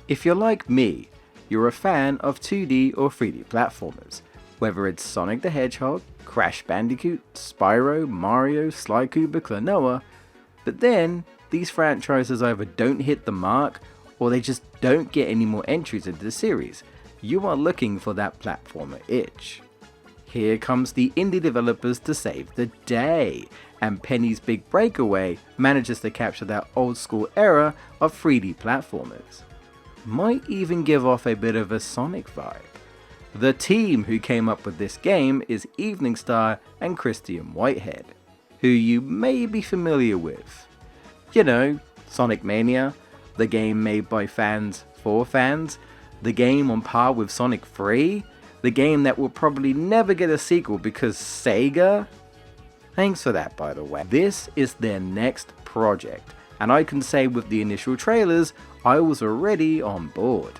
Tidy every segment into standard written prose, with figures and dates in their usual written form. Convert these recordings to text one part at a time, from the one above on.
If you're like me, you're a fan of 2D or 3D platformers, whether it's Sonic the Hedgehog, Crash Bandicoot, Spyro, Mario, Sly Cooper, Klonoa, but then these franchises either don't hit the mark or they just don't get any more entries into the series. You are looking for that platformer itch. Here comes the indie developers to save the day, and Penny's big Breakaway manages to capture that old school era of 3D platformers. Might even give off a bit of a Sonic vibe. The team who came up with this game is Evening Star and Christian Whitehead, who you may be familiar with. You know, Sonic Mania, the game made by fans for fans, the game on par with Sonic 3, the game that will probably never get a sequel because Sega? Thanks for that, by the way. This is their next project, and I can say with the initial trailers, I was already on board.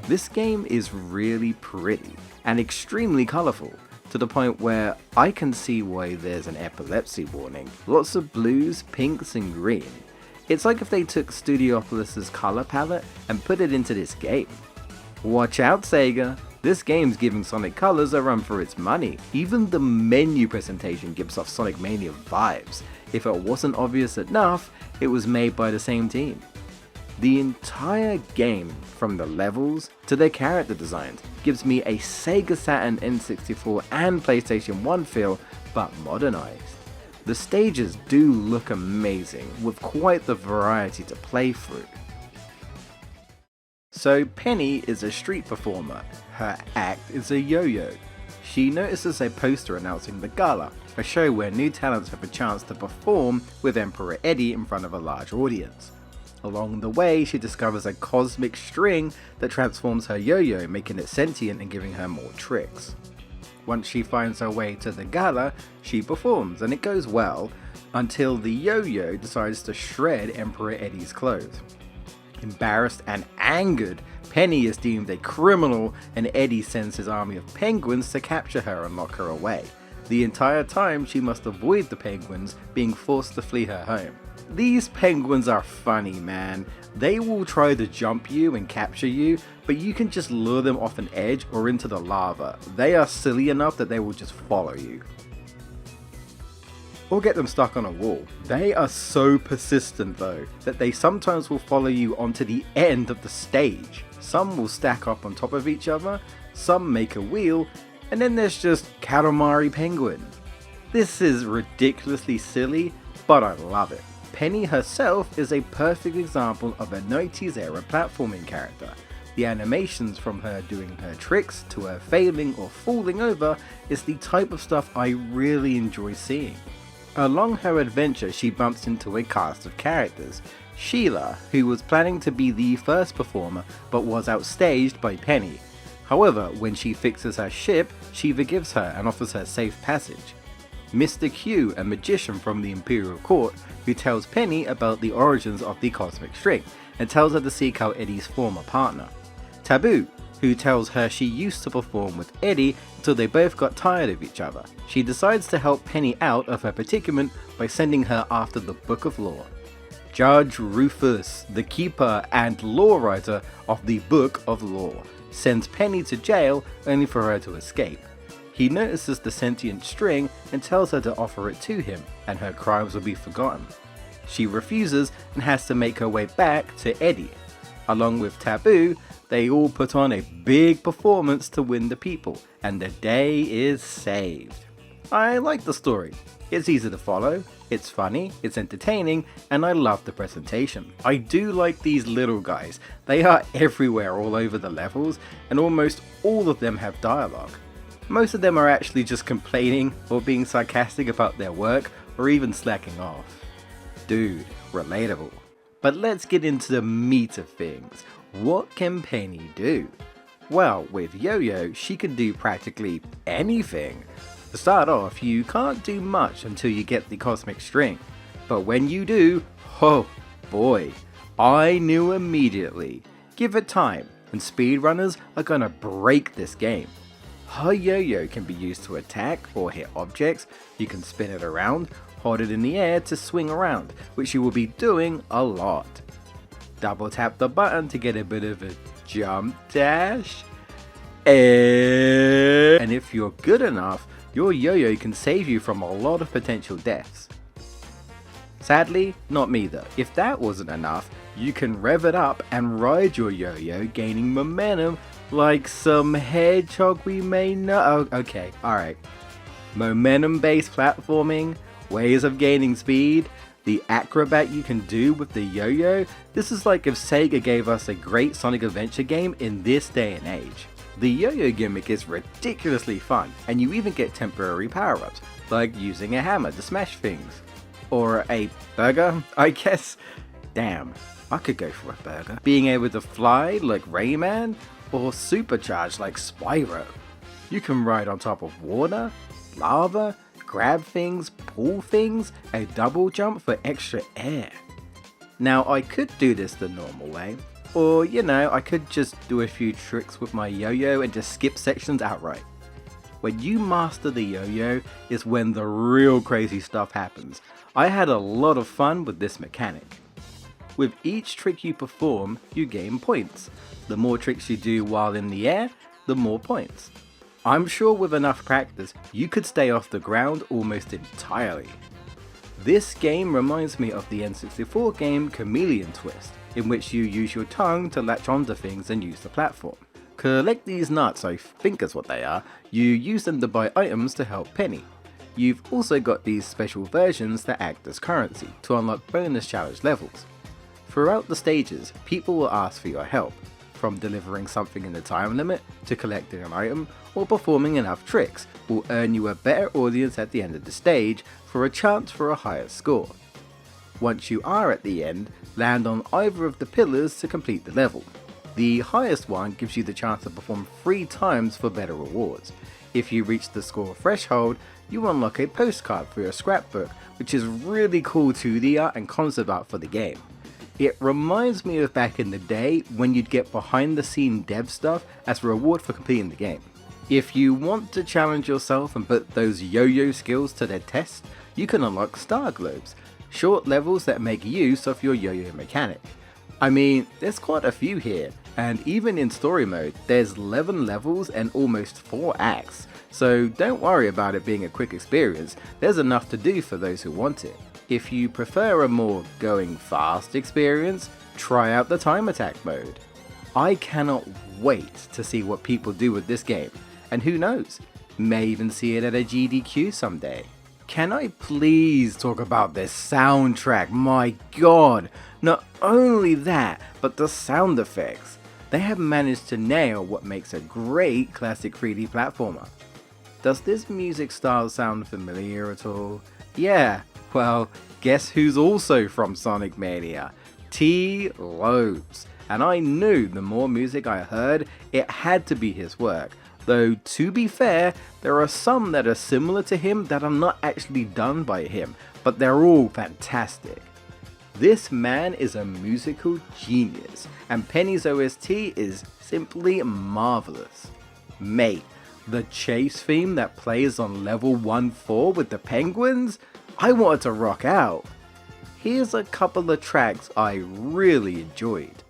This game is really pretty and extremely colourful, to the point where I can see why there's an epilepsy warning. Lots of blues, pinks and green. It's like if they took Studiopolis' colour palette and put it into this game. Watch out, Sega! This game's giving Sonic Colors a run for its money. Even the menu presentation gives off Sonic Mania vibes. If it wasn't obvious enough, it was made by the same team. The entire game, from the levels to their character designs, gives me a Sega Saturn N64 and PlayStation 1 feel, but modernized. The stages do look amazing, with quite the variety to play through. So Penny is a street performer. Her act is a yo-yo. She notices a poster announcing the gala, a show where new talents have a chance to perform with Emperor Eddie in front of a large audience. Along the way, she discovers a cosmic string that transforms her yo-yo, making it sentient and giving her more tricks. Once she finds her way to the gala, she performs, and it goes well, until the yo-yo decides to shred Emperor Eddie's clothes. Embarrassed and angered, Penny is deemed a criminal, and Eddie sends his army of penguins to capture her and lock her away. The entire time, she must avoid the penguins, being forced to flee her home. These penguins are funny, man. They will try to jump you and capture you, but you can just lure them off an edge or into the lava. They are silly enough that they will just follow you. Or get them stuck on a wall. They are so persistent though, that they sometimes will follow you onto the end of the stage. Some will stack up on top of each other, some make a wheel, and then there's just Katamari Penguin. This is ridiculously silly, but I love it. Penny herself is a perfect example of a 90s era platforming character. The animations from her doing her tricks to her failing or falling over is the type of stuff I really enjoy seeing. Along her adventure, she bumps into a cast of characters. Sheila, who was planning to be the first performer but was outstaged by Penny. However, when she fixes her ship, she forgives her and offers her safe passage. Mr. Q, a magician from the Imperial Court, who tells Penny about the origins of the cosmic string and tells her to seek out Eddie's former partner. Taboo, who tells her she used to perform with Eddie until they both got tired of each other. She decides to help Penny out of her predicament by sending her after the Book of Law. Judge Rufus, the keeper and law writer of the Book of Law, sends Penny to jail only for her to escape. He notices the sentient string and tells her to offer it to him, and her crimes will be forgotten. She refuses and has to make her way back to Eddie. Along with Taboo, they all put on a big performance to win the people, and the day is saved. I like the story. It's easy to follow, it's funny, it's entertaining, and I love the presentation. I do like these little guys. They are everywhere all over the levels, and almost all of them have dialogue. Most of them are actually just complaining or being sarcastic about their work or even slacking off. Dude, relatable. But let's get into the meat of things. What can Penny do? Well, with Yo-Yo, she can do practically anything. To start off, you can't do much until you get the cosmic string. But when you do, oh boy, I knew immediately. Give it time, and speedrunners are gonna break this game. Her yo-yo can be used to attack or hit objects, you can spin it around, hold it in the air to swing around, which you will be doing a lot. Double tap the button to get a bit of a jump dash. And if you're good enough, your yo-yo can save you from a lot of potential deaths. Sadly, not me though. If that wasn't enough, you can rev it up and ride your yo-yo, gaining momentum like some hedgehog we may know. Oh, okay, alright. Momentum based platforming, ways of gaining speed, the acrobat you can do with the yo-yo. This is like if Sega gave us a great Sonic Adventure game in this day and age. The yo-yo gimmick is ridiculously fun, and you even get temporary power-ups, like using a hammer to smash things. Or a burger, I guess. Damn, I could go for a burger. Being able to fly like Rayman, or supercharge like Spyro. You can ride on top of water, lava, grab things, pull things, a double jump for extra air. Now I could do this the normal way, or I could just do a few tricks with my yo-yo and just skip sections outright. When you master the yo-yo is when the real crazy stuff happens. I had a lot of fun with this mechanic. With each trick you perform, you gain points. The more tricks you do while in the air, the more points. I'm sure with enough practice, you could stay off the ground almost entirely. This game reminds me of the N64 game Chameleon Twist, in which you use your tongue to latch onto things and use the platform. Collect these nuts, I think is what they are. You use them to buy items to help Penny. You've also got these special versions that act as currency to unlock bonus challenge levels. Throughout the stages, people will ask for your help, from delivering something in the time limit to collecting an item or performing enough tricks will earn you a better audience at the end of the stage for a chance for a higher score. Once you are at the end, land on either of the pillars to complete the level. The highest one gives you the chance to perform 3 times for better rewards. If you reach the score threshold, you unlock a postcard for your scrapbook, which is really cool 2D art and concept art for the game. It reminds me of back in the day when you'd get behind the scene dev stuff as a reward for completing the game. If you want to challenge yourself and put those yo-yo skills to their test, you can unlock Star Globes, short levels that make use of your yo-yo mechanic. I mean, there's quite a few here, and even in story mode, there's 11 levels and almost 4 acts, so don't worry about it being a quick experience, there's enough to do for those who want it. If you prefer a more going fast experience, try out the time attack mode. I cannot wait to see what people do with this game, and who knows, may even see it at a GDQ someday. Can I please talk about this soundtrack? My god! Not only that, but the sound effects. They have managed to nail what makes a great classic 3D platformer. Does this music style sound familiar at all? Yeah, well, guess who's also from Sonic Mania? T. Lobes. And I knew the more music I heard, it had to be his work. Though, to be fair, there are some that are similar to him that are not actually done by him, but they're all fantastic. This man is a musical genius, and Penny's OST is simply marvelous. Mate, the chase theme that plays on level 1-4 with the penguins? I wanted to rock out. Here's a couple of tracks I really enjoyed.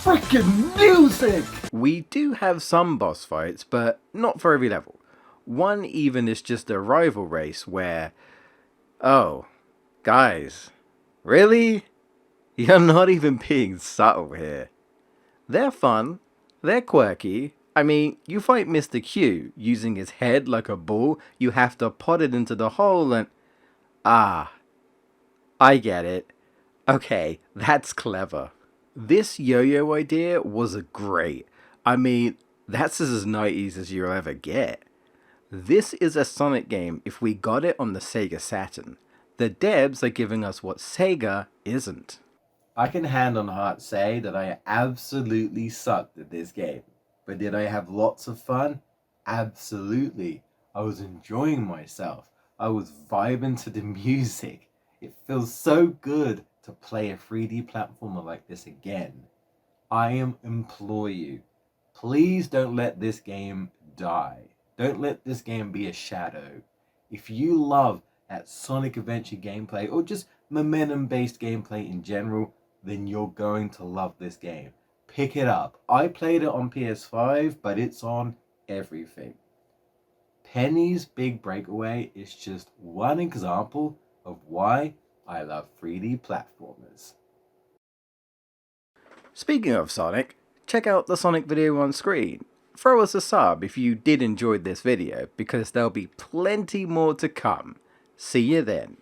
freaking music! We do have some boss fights, but not for every level. One even is just a rival race where, oh, guys, really? You're not even being subtle here. They're fun, they're quirky. I mean, you fight Mr. Q using his head like a ball, you have to pot it into the hole and... Ah, I get it. Okay, that's clever. This yo-yo idea was great. I mean, that's as 90s as you'll ever get. This is a Sonic game if we got it on the Sega Saturn. The devs are giving us what Sega isn't. I can hand on heart say that I absolutely sucked at this game. But did I have lots of fun? Absolutely. I was enjoying myself. I was vibing to the music. It feels so good to play a 3D platformer like this again. I implore you, please don't let this game die. Don't let this game be a shadow. If you love that Sonic Adventure gameplay or just momentum-based gameplay in general, then you're going to love this game. Pick it up. I played it on PS5, but it's on everything. Penny's Big Breakaway is just one example of why I love 3D platformers. Speaking of Sonic, check out the Sonic video on screen. Throw us a sub if you did enjoy this video, because there'll be plenty more to come. See you then.